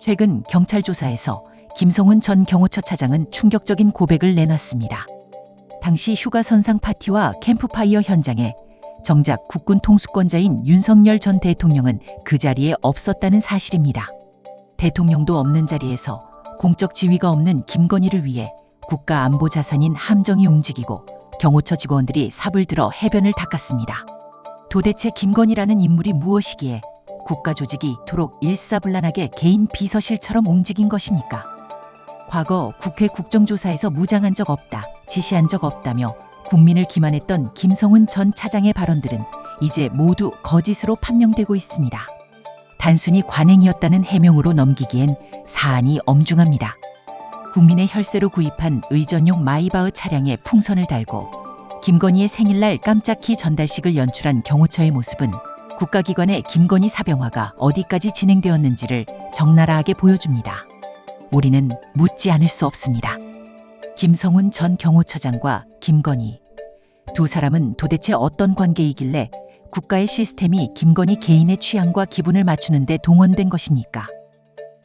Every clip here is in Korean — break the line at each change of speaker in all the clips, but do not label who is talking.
최근 경찰 조사에서 김성훈 전 경호처 차장은 충격적인 고백을 내놨습니다. 당시 휴가 선상 파티와 캠프파이어 현장에 정작 국군 통수권자인 윤석열 전 대통령은 그 자리에 없었다는 사실입니다. 대통령도 없는 자리에서 공적 지위가 없는 김건희를 위해 국가 안보 자산인 함정이 움직이고 경호처 직원들이 삽을 들어 해변을 닦았습니다. 도대체 김건희라는 인물이 무엇이기에 국가 조직이 이토록 일사불란하게 개인 비서실처럼 움직인 것입니까? 과거 국회 국정조사에서 무장한 적 없다, 지시한 적 없다며 국민을 기만했던 김성훈 전 차장의 발언들은 이제 모두 거짓으로 판명되고 있습니다. 단순히 관행이었다는 해명으로 넘기기엔 사안이 엄중합니다. 국민의 혈세로 구입한 의전용 마이바흐 차량에 풍선을 달고 김건희의 생일날 깜짝키 전달식을 연출한 경호처의 모습은 국가기관의 김건희 사병화가 어디까지 진행되었는지를 적나라하게 보여줍니다. 우리는 묻지 않을 수 없습니다. 김성훈 전 경호처장과 김건희 두 사람은 도대체 어떤 관계이길래 국가의 시스템이 김건희 개인의 취향과 기분을 맞추는 데 동원된 것입니까?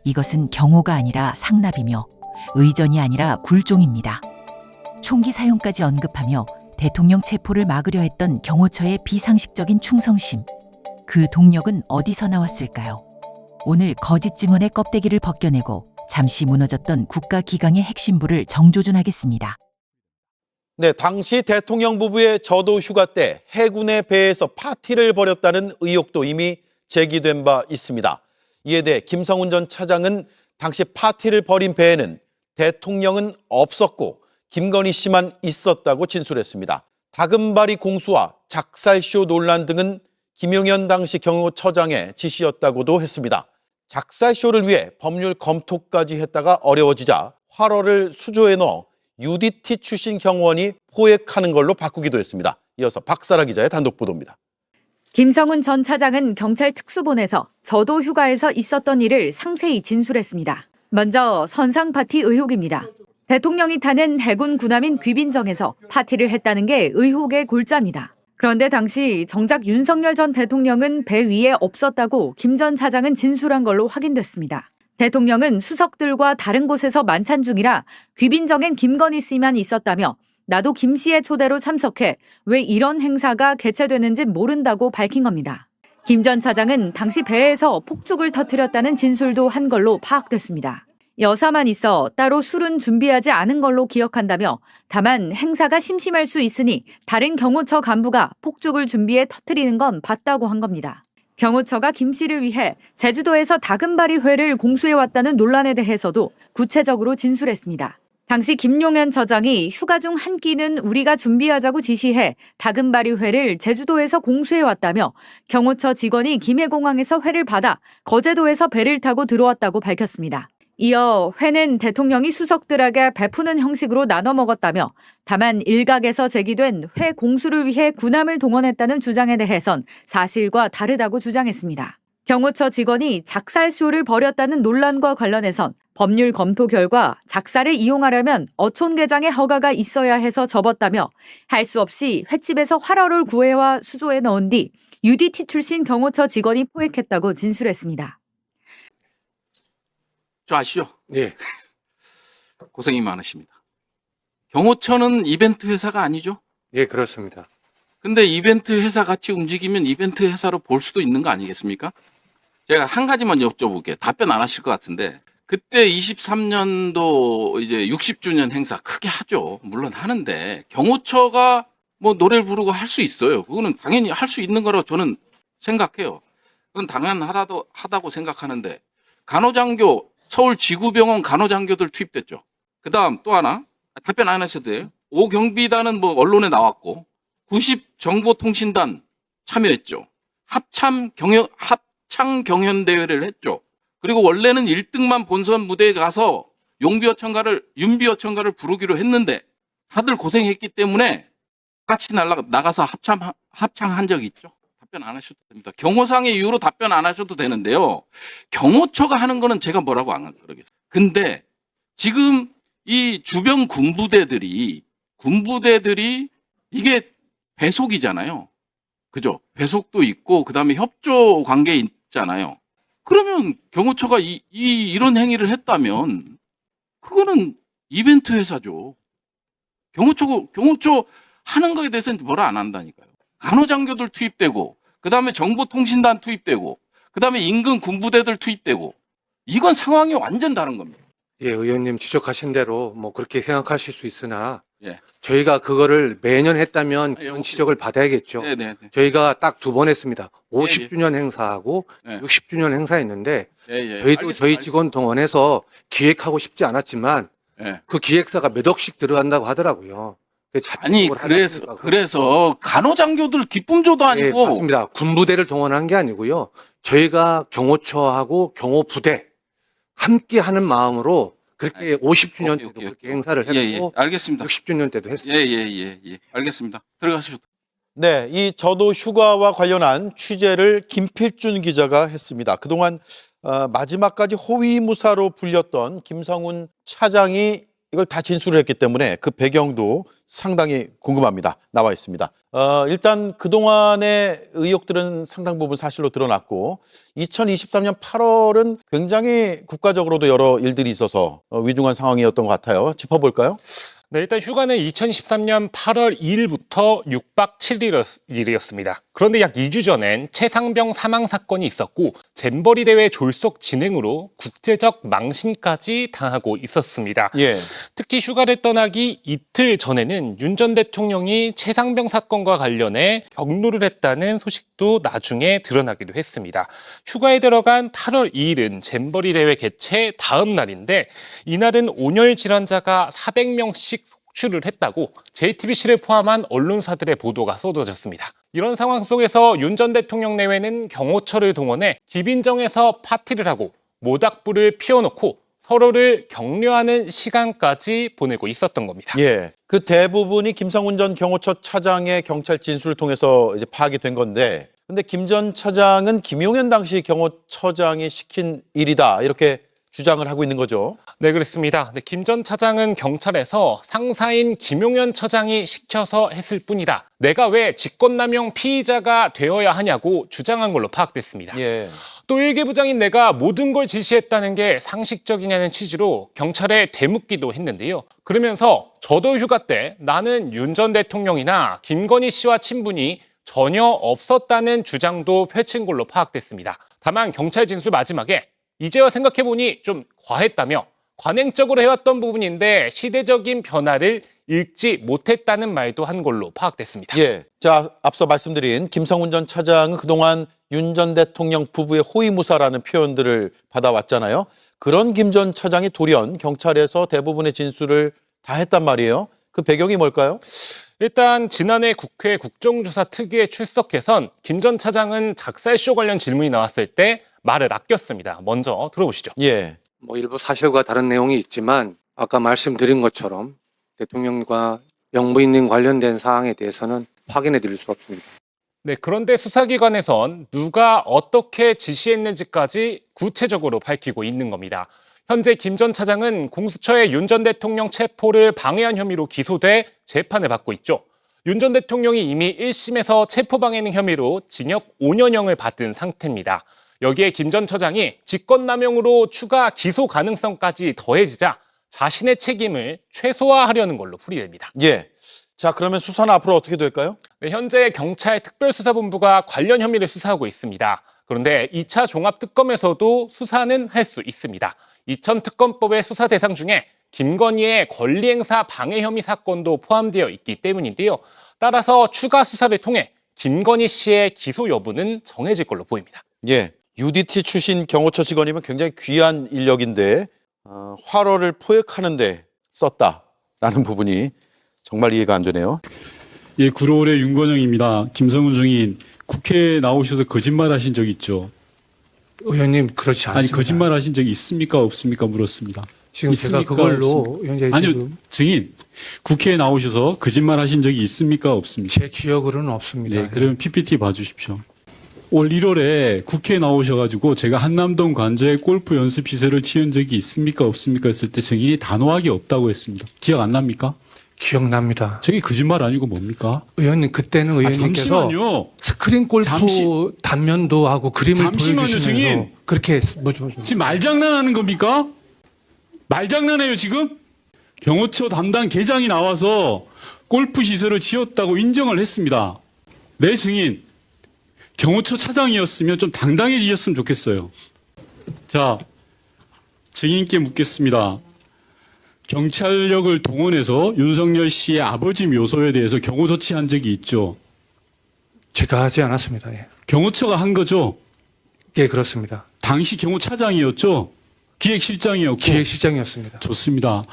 이것은 경호가 아니라 상납이며 의전이 아니라 굴종입니다. 총기 사용까지 언급하며 대통령 체포를 막으려 했던 경호처의 비상식적인 충성심. 그 동력은 어디서 나왔을까요? 오늘 거짓 증언의 껍데기를 벗겨내고 잠시 무너졌던 국가기강의 핵심부를 정조준하겠습니다.
네, 당시 대통령 부부의 저도 휴가 때 해군의 배에서 파티를 벌였다는 의혹도 이미 제기된 바 있습니다. 이에 대해 김성훈 전 차장은 당시 파티를 벌인 배에는 대통령은 없었고 김건희 씨만 있었다고 진술했습니다. 다금바리 공수와 작살쇼 논란 등은 김용현 당시 경호처장의 지시였다고도 했습니다. 작살쇼를 위해 법률 검토까지 했다가 어려워지자 활어를 수조에 넣어 UDT 출신 경호원이 포획하는 걸로 바꾸기도 했습니다. 이어서 박사라 기자의 단독 보도입니다.
김성훈 전 차장은 경찰 특수본에서 저도 휴가에서 있었던 일을 상세히 진술했습니다. 먼저 선상 파티 의혹입니다. 대통령이 타는 해군 군함인 귀빈정에서 파티를 했다는 게 의혹의 골자입니다. 그런데 당시 정작 윤석열 전 대통령은 배 위에 없었다고 김 전 차장은 진술한 걸로 확인됐습니다. 대통령은 수석들과 다른 곳에서 만찬 중이라 귀빈정엔 김건희 씨만 있었다며 나도 김 씨의 초대로 참석해 왜 이런 행사가 개최되는지 모른다고 밝힌 겁니다. 김 전 차장은 당시 배에서 폭죽을 터뜨렸다는 진술도 한 걸로 파악됐습니다. 여사만 있어 따로 술은 준비하지 않은 걸로 기억한다며 다만 행사가 심심할 수 있으니 다른 경호처 간부가 폭죽을 준비해 터뜨리는 건 봤다고 한 겁니다. 경호처가 김 씨를 위해 제주도에서 다금바리 회를 공수해왔다는 논란에 대해서도 구체적으로 진술했습니다. 당시 김용현 처장이 휴가 중 한 끼는 우리가 준비하자고 지시해 다금바리 회를 제주도에서 공수해왔다며 경호처 직원이 김해공항에서 회를 받아 거제도에서 배를 타고 들어왔다고 밝혔습니다. 이어 회는 대통령이 수석들에게 베푸는 형식으로 나눠 먹었다며 다만 일각에서 제기된 회 공수를 위해 군함을 동원했다는 주장에 대해선 사실과 다르다고 주장했습니다. 경호처 직원이 작살쇼를 벌였다는 논란과 관련해선 법률 검토 결과 작살을 이용하려면 어촌계장의 허가가 있어야 해서 접었다며 할 수 없이 횟집에서 활어를 구해와 수조에 넣은 뒤 UDT 출신 경호처 직원이 포획했다고 진술했습니다.
저 아시죠?
네.
고생이 많으십니다. 경호처는 이벤트 회사가 아니죠?
예, 그렇습니다.
근데 이벤트 회사 같이 움직이면 이벤트 회사로 볼 수도 있는 거 아니겠습니까? 제가 한 가지만 여쭤볼게요. 답변 안 하실 것 같은데. 그때 23년도 이제 60주년 행사 크게 하죠. 물론 하는데 경호처가 뭐 노래를 부르고 할 수 있어요. 그거는 당연히 할 수 있는 거라고 저는 생각해요. 그건 당연하다고 생각하는데 간호장교 서울지구병원 간호장교들 투입됐죠. 그 다음 또 하나 답변 안 하셔도 돼요. 5경비단은 뭐 언론에 나왔고 90정보통신단 참여했죠. 합창경연대회를 했죠. 그리고 원래는 1등만 본선 무대에 가서 윤비어천가를 부르기로 했는데 다들 고생했기 때문에 같이 나가서 합창한 적이 있죠. 답변 안 하셔도 됩니다. 경호상의 이유로 답변 안 하셔도 되는데요. 경호처가 하는 거는 제가 뭐라고 안 그러겠어요. 근데 지금 이 주변 군부대들이 이게 배속이잖아요. 그죠? 배속도 있고 그다음에 협조 관계 있잖아요. 그러면 경호처가 이런 행위를 했다면 그거는 이벤트 회사죠. 경호처 하는 거에 대해서는 뭐라 안 한다니까요. 간호장교들 투입되고, 그 다음에 정보통신단 투입되고, 그 다음에 인근 군부대들 투입되고, 이건 상황이 완전 다른 겁니다.
예, 의원님 지적하신 대로 뭐 그렇게 생각하실 수 있으나
예.
저희가 그거를 매년 했다면
예,
그런
혹시-
지적을 받아야겠죠.
네네.
저희가 딱 2번 했습니다. 50주년 행사하고
네.
60주년 행사했는데
예,
저희도
알겠습니다.
저희 직원 동원해서 기획하고 싶지 않았지만
예.
그 기획사가 몇 억씩 들어간다고 하더라고요.
아니, 그래서 간호장교들 기쁨조도
예,
아니고,
맞습니다. 군부대를 동원한 게 아니고요. 저희가 경호처하고 경호부대 함께 하는 마음으로 그렇게 50주년 때도
오케이.
그렇게 행사를
예, 예.
했고
알겠습니다.
60주년 때도 했습니다.
예. 알겠습니다. 들어가시죠.
네, 이 저도 휴가와 관련한 취재를 김필준 기자가 했습니다. 그동안 마지막까지 호위무사로 불렸던 김성훈 차장이 이걸 다 진술을 했기 때문에 그 배경도 상당히 궁금합니다. 나와 있습니다. 일단 그동안의 의혹들은 상당 부분 사실로 드러났고 2023년 8월은 굉장히 국가적으로도 여러 일들이 있어서 위중한 상황이었던 것 같아요. 짚어볼까요?
네, 일단 휴가는 2013년 8월 2일부터 6박 7일이었습니다. 그런데 약 2주 전엔 최상병 사망 사건이 있었고 잼버리 대회 졸속 진행으로 국제적 망신까지 당하고 있었습니다.
예.
특히 휴가를 떠나기 이틀 전에는 윤 전 대통령이 최상병 사건과 관련해 격루를 했다는 소식도 나중에 드러나기도 했습니다. 휴가에 들어간 8월 2일은 잼버리 대회 개최 다음 날인데 이날은 온열 질환자가 400명씩 속출을 했다고 JTBC를 포함한 언론사들의 보도가 쏟아졌습니다. 이런 상황 속에서 윤 전 대통령 내외는 경호처를 동원해 기빈정에서 파티를 하고 모닥불을 피워놓고 서로를 격려하는 시간까지 보내고 있었던 겁니다.
예. 그 대부분이 김성훈 전 경호처 차장의 경찰 진술을 통해서 이제 파악이 된 건데, 근데 김 전 차장은 김용현 당시 경호처장이 시킨 일이다 이렇게 주장을 하고 있는 거죠.
네, 그렇습니다. 김 전 차장은 경찰에서 상사인 김용현 처장이 시켜서 했을 뿐이다. 내가 왜 직권남용 피의자가 되어야 하냐고 주장한 걸로 파악됐습니다.
예.
또 일개부장인 내가 모든 걸 지시했다는 게 상식적이냐는 취지로 경찰에 되묻기도 했는데요. 그러면서 저도 휴가 때 나는 윤 전 대통령이나 김건희 씨와 친분이 전혀 없었다는 주장도 펼친 걸로 파악됐습니다. 다만 경찰 진술 마지막에 이제와 생각해보니 좀 과했다며 관행적으로 해왔던 부분인데 시대적인 변화를 읽지 못했다는 말도 한 걸로 파악됐습니다.
예. 자, 앞서 말씀드린 김성훈 전 차장은 그동안 윤 전 대통령 부부의 호위무사라는 표현들을 받아왔잖아요. 그런 김 전 차장이 돌연 경찰에서 대부분의 진술을 다 했단 말이에요. 그 배경이 뭘까요?
일단 지난해 국회 국정조사 특위에 출석해선 김 전 차장은 작살쇼 관련 질문이 나왔을 때 말을 아꼈습니다. 먼저 들어보시죠.
예.
뭐 일부 사실과 다른 내용이 있지만 아까 말씀드린 것처럼 대통령과 영부인님 관련된 사항에 대해서는 확인해 드릴 수 없습니다.
네, 그런데 수사기관에선 누가 어떻게 지시했는지까지 구체적으로 밝히고 있는 겁니다. 현재 김 전 차장은 공수처의 윤 전 대통령 체포를 방해한 혐의로 기소돼 재판을 받고 있죠. 윤 전 대통령이 이미 1심에서 체포방해는 혐의로 징역 5년형을 받은 상태입니다. 여기에 김 전 처장이 직권남용으로 추가 기소 가능성까지 더해지자 자신의 책임을 최소화하려는 걸로 풀이됩니다.
예. 자, 그러면 수사는 앞으로 어떻게 될까요?
네, 현재 경찰 특별수사본부가 관련 혐의를 수사하고 있습니다. 그런데 2차 종합특검에서도 수사는 할 수 있습니다. 이천특검법의 수사 대상 중에 김건희의 권리행사 방해 혐의 사건도 포함되어 있기 때문인데요. 따라서 추가 수사를 통해 김건희 씨의 기소 여부는 정해질 걸로 보입니다.
예. UDT 출신 경호처 직원이면 굉장히 귀한 인력인데 활어를 포획하는 데 썼다라는 부분이 정말 이해가 안 되네요.
예, 구로울의 윤건영입니다. 김성훈 증인 국회에 나오셔서 거짓말 하신 적 있죠?
의원님 그렇지 않습니다.
아니, 거짓말 하신 적이 있습니까? 없습니까? 물었습니다.
지금 제가
있습니까?
그걸로
없습니까?
현재
아니요,
지금
증인. 국회에 나오셔서 거짓말 하신 적이 있습니까? 없습니까?
제 기억으로는 없습니다.
네, 그러면 PPT 봐주십시오. 올 1월에 국회에 나오셔가지고 제가 한남동 관저에 골프 연습 시설을 치은 적이 있습니까? 없습니까? 했을 때 증인이 단호하게 없다고 했습니다. 기억 안 납니까?
기억납니다.
저게 거짓말 아니고 뭡니까?
의원님, 그때는 의원님께서
잠시만요.
스크린 골프 단면도 하고 그림을
잠시만요,
보여주시면서
증인.
그렇게
지금 말장난하는 겁니까? 말장난해요 지금? 경호처 담당 계장이 나와서 골프 시설을 지었다고 인정을 했습니다. 내 증인, 경호처 차장이었으면 좀 당당해지셨으면 좋겠어요. 자, 증인께 묻겠습니다. 경찰력을 동원해서 윤석열 씨의 아버지 묘소에 대해서 경호 조치한 적이 있죠?
제가 하지 않았습니다. 예.
경호처가 한 거죠?
예, 그렇습니다.
당시 경호차장이었죠? 기획실장이었고.
기획실장이었습니다.
좋습니다.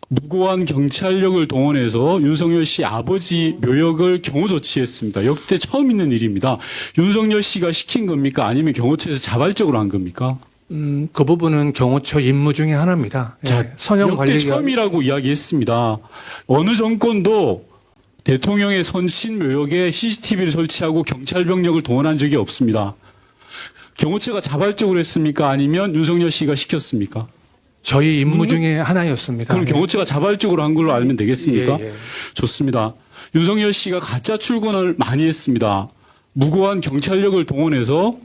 무고한 경찰력을 동원해서 윤석열 씨 아버지 묘역을 경호 조치했습니다. 역대 처음 있는 일입니다. 윤석열 씨가 시킨 겁니까? 아니면 경호처에서 자발적으로 한 겁니까?
그 부분은 경호처 임무 중에 하나입니다. 예.
자,
선형
역대
관리가
처음이라고 이야기했습니다. 어느 정권도 대통령의 선신 묘역에 CCTV를 설치하고 경찰 병력을 동원한 적이 없습니다. 경호처가 자발적으로 했습니까? 아니면 윤석열 씨가 시켰습니까?
저희 임무 중에 하나였습니다.
그럼
예.
경호처가 자발적으로 한 걸로 알면 되겠습니까?
예, 예.
좋습니다. 윤석열 씨가 가짜 출근을 많이 했습니다. 무고한 경찰력을 동원해서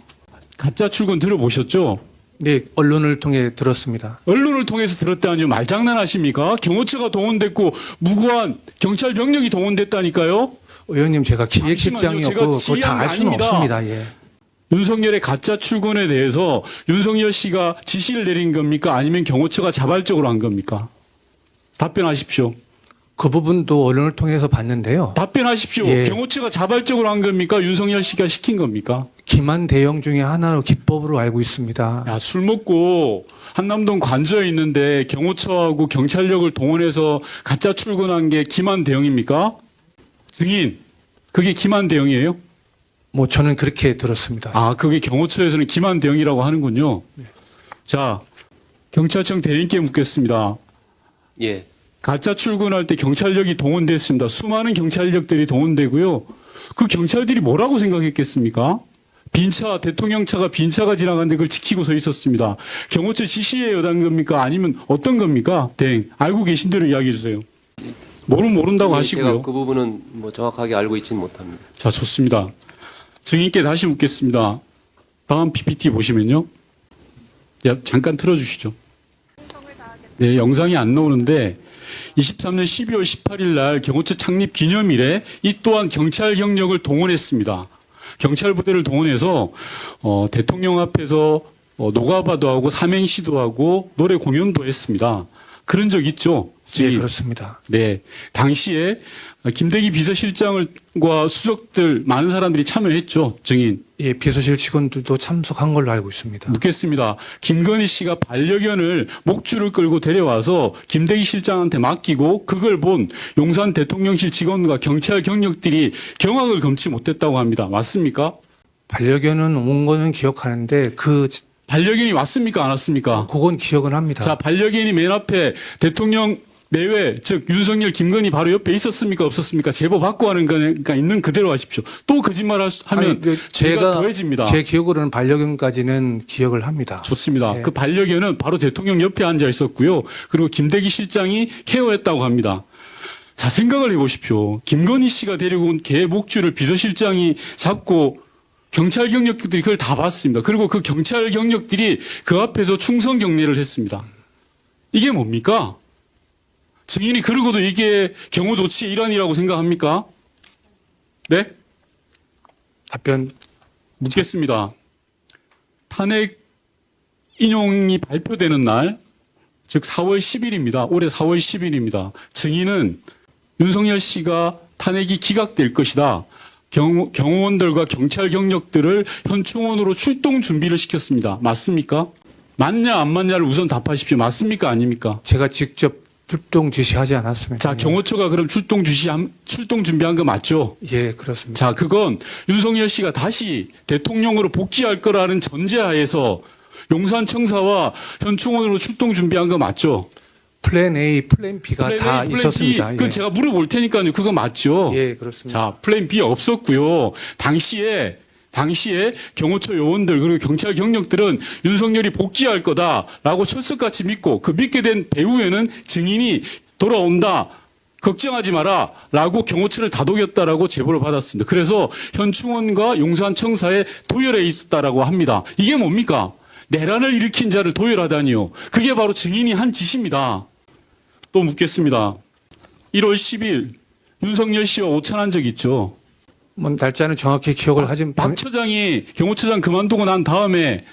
가짜 출근 들어보셨죠?
네, 언론을 통해 들었습니다.
언론을 통해서 들었다니요. 말장난하십니까? 경호처가 동원됐고 무고한 경찰 병력이 동원됐다니까요.
의원님, 제가
잠시만요.
기획실장이었고
제가
그걸 다
지휘한 게
알 수는
아닙니다.
없습니다. 예.
윤석열의 가짜 출근에 대해서 윤석열 씨가 지시를 내린 겁니까? 아니면 경호처가 자발적으로 한 겁니까? 답변하십시오.
그 부분도 언론을 통해서 봤는데요.
답변하십시오.
예.
경호처가 자발적으로 한 겁니까? 윤석열 씨가 시킨 겁니까?
기만 대형 중에 하나로 기법으로 알고 있습니다.
야, 술 먹고 한남동 관저에 있는데 경호처하고 경찰력을 동원해서 가짜 출근한 게 기만 대응입니까? 증인, 그게 기만 대응이에요?
뭐 저는 그렇게 들었습니다.
아, 그게 경호처에서는 기만 대응이라고 하는군요. 자, 경찰청 대리인께 묻겠습니다.
예.
가짜 출근할 때 경찰력이 동원됐습니다. 수많은 경찰력들이 동원되고요. 그 경찰들이 뭐라고 생각했겠습니까? 빈차, 대통령 차가 빈차가 지나가는데 그걸 지키고 서 있었습니다. 경호처 지시에 의한 겁니까? 아니면 어떤 겁니까? 대행, 알고 계신 대로 이야기해 주세요. 모른다고
예,
하시고요.
제가 그 부분은 뭐 정확하게 알고 있지는 못합니다.
자, 좋습니다. 증인께 다시 묻겠습니다. 다음 PPT 보시면요. 잠깐 틀어주시죠. 네, 영상이 안 나오는데 23년 12월 18일 날 경호처 창립 기념일에 이 또한 경찰 경력을 동원했습니다. 경찰 부대를 동원해서 대통령 앞에서 노가바도 하고 삼행시도 하고 노래 공연도 했습니다. 그런 적 있죠?
네, 그렇습니다.
네, 당시에 김대기 비서실장과 수석들 많은 사람들이 참여했죠, 증인.
예, 비서실 직원들도 참석한 걸로 알고 있습니다.
묻겠습니다. 김건희 씨가 반려견을 목줄을 끌고 데려와서 김대기 실장한테 맡기고 그걸 본 용산 대통령실 직원과 경찰 경력들이 경악을 금치 못했다고 합니다. 맞습니까?
반려견은 온 거는 기억하는데
반려견이 왔습니까? 안 왔습니까?
그건 기억은 합니다.
자, 반려견이 맨 앞에 대통령 내외, 즉 윤석열, 김건희 바로 옆에 있었습니까? 없었습니까? 제보 받고 하는 거니까 있는 그대로 하십시오. 또 거짓말 하면 제가 더해집니다.
제 기억으로는 반려견까지는 기억을 합니다.
좋습니다.
네.
그 반려견은 바로 대통령 옆에 앉아 있었고요. 그리고 김대기 실장이 케어했다고 합니다. 자, 생각을 해보십시오. 김건희 씨가 데리고 온 개 목줄을 비서실장이 잡고 경찰 경력들이 그걸 다 봤습니다. 그리고 그 경찰 경력들이 그 앞에서 충성 경례를 했습니다. 이게 뭡니까? 증인이 그러고도 이게 경호 조치의 일환이라고 생각합니까? 네?
답변
묻겠습니다. 탄핵 인용이 발표되는 날, 즉 4월 10일입니다. 올해 4월 10일입니다. 증인은 윤석열 씨가 탄핵이 기각될 것이다. 경호원들과 경찰 경력들을 현충원으로 출동 준비를 시켰습니다. 맞습니까? 맞냐 안 맞냐를 우선 답하십시오. 맞습니까? 아닙니까?
제가 직접 출동 지시하지 않았습니다.
자, 경호처가 그럼 출동 준비한 거 맞죠?
예, 그렇습니다.
자, 그건 윤석열 씨가 다시 대통령으로 복귀할 거라는 전제하에서 용산청사와 현충원으로 출동 준비한 거 맞죠?
플랜 A, 플랜 B가
플랜
다
A, 플랜
있었습니다.
B, 그
예.
제가 물어볼 테니까요. 그거 맞죠?
예, 그렇습니다.
자, 플랜 B 없었고요. 당시에 경호처 요원들 그리고 경찰 경력들은 윤석열이 복귀할 거다라고 철석같이 믿고 그 믿게 된 배후에는 증인이 돌아온다. 걱정하지 마라 라고 경호처를 다독였다라고 제보를 받았습니다. 그래서 현충원과 용산청사에 도열해 있었다라고 합니다. 이게 뭡니까? 내란을 일으킨 자를 도열하다니요. 그게 바로 증인이 한 짓입니다. 또 묻겠습니다. 1월 10일 윤석열 씨와 오찬한 적 있죠.
뭐 날짜는 정확히 기억을 하지
박 처장이 경호처장 그만두고 난 다음에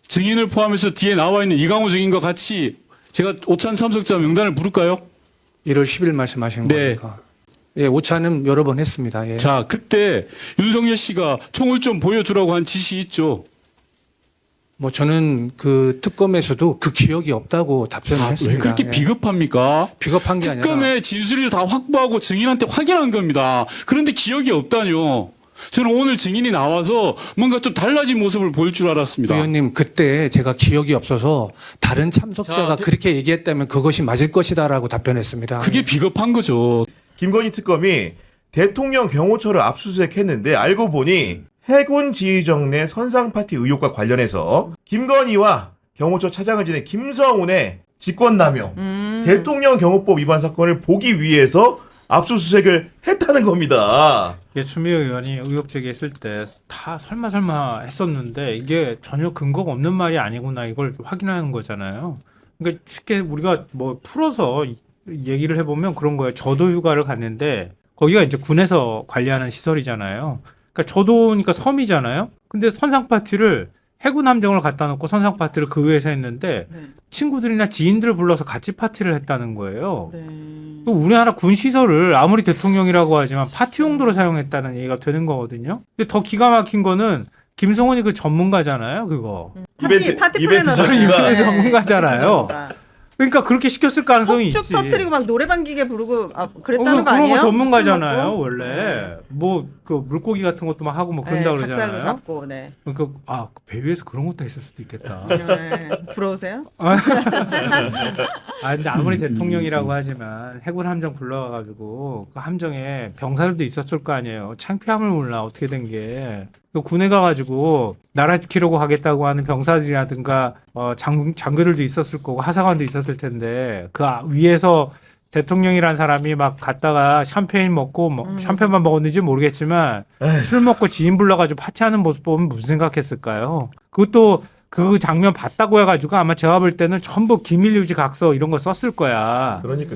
증인을 포함해서 뒤에 나와 있는 이강호 증인과 같이 제가 오찬 참석자 명단을 부를까요?
1월 10일 말씀하시는
네.
거니까. 예, 오차는 여러 번 했습니다. 예.
자, 그때 윤석열 씨가 총을 좀 보여주라고 한 지시 있죠.
뭐 저는 그 특검에서도 그 기억이 없다고 답변을
자, 왜
했습니다.
그렇게
예.
비겁합니까?
비겁한 게 아니라
특검의 진술을 다 확보하고 증인한테 확인한 겁니다. 그런데 기억이 없다뇨. 저는 오늘 증인이 나와서 뭔가 좀 달라진 모습을 보일 줄 알았습니다.
의원님 그때 제가 기억이 없어서 다른 참석자가
자,
그렇게 얘기했다면 그것이 맞을 것이다라고 답변했습니다.
그게 비겁한 거죠.
김건희 특검이 대통령 경호처를 압수수색했는데 알고 보니 해군 지휘정 내 선상파티 의혹과 관련해서 김건희와 경호처 차장을 지낸 김성운의 직권남용, 대통령 경호법 위반 사건을 보기 위해서 압수수색을 했다는 겁니다.
추미애 의원이 의혹 제기했을 때 다 설마 했었는데 이게 전혀 근거가 없는 말이 아니구나 이걸 확인하는 거잖아요. 그러니까 쉽게 우리가 뭐 풀어서 얘기를 해보면 그런 거예요. 저도 휴가를 갔는데 거기가 이제 군에서 관리하는 시설이잖아요. 그러니까 저도니까 섬이잖아요. 근데 선상 파티를 해군 함정을 갖다 놓고 선상 파티를 그 위에서 했는데 친구들이나 지인들을 불러서 같이 파티를 했다는 거예요. 우리나라 군 시설을 아무리 대통령이라고 하지만 파티 용도로 사용했다는 얘기가 되는 거거든요. 근데 더 기가 막힌 거는 김성원이 그 전문가잖아요, 그거.
이벤트
이벤트 전문가잖아요. 그러니까 그렇게 시켰을 가능성이 있지.
폭죽 터뜨리고 막 노래방 기계 부르고 그랬다는 거
그런
아니에요?
거 전문가잖아요,
술 먹고?
원래. 뭐 그 물고기 같은 것도 막 하고 뭐 그런다
네,
그러잖아요.
작살로 잡고, 네.
그러니까 배 위에서 그런 것도 했을 수도 있겠다.
네. 부러우세요?
근데 아무리 대통령이라고 하지만 해군 함정 불러가지고 그 함정에 병사들도 있었을 거 아니에요. 창피함을 몰라 어떻게 된 게. 그 군에 가가지고 나라 지키려고 하겠다고 하는 병사들이라든가 장교들도 있었을 거고 하사관도 있었을 텐데 그 위에서 대통령이란 사람이 막 갔다가 샴페인 먹고 샴페인만 먹었는지 모르겠지만 술 먹고 지인 불러가지고 파티하는 모습 보면 무슨 생각했을까요? 그것도 그 장면 봤다고 해가지고 아마 제가 볼 때는 전부 기밀유지 각서 이런 거 썼을 거야.
그러니까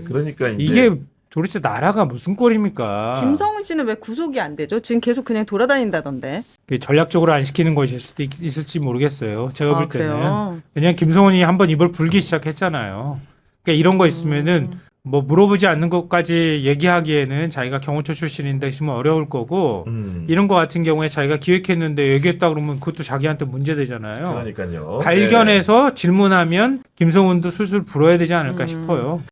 이제
이게 도대체 나라가 무슨 꼴입니까?
김성훈 씨는 왜 구속이 안 되죠? 지금 계속 그냥 돌아다닌다던데.
전략적으로 안 시키는 것일 수도 있을지 모르겠어요. 제가 볼 때는.
그래요?
왜냐하면 김성훈이 한번 입을 불기 시작했잖아요. 그러니까 이런 거 있으면은 뭐 물어보지 않는 것까지 얘기하기에는 자기가 경호처 출신인데 있으면 어려울 거고 이런 거 같은 경우에 자기가 기획했는데 얘기했다 그러면 그것도 자기한테 문제되잖아요.
그러니까요.
발견해서 질문하면 김성훈도 술술 불어야 되지 않을까 싶어요.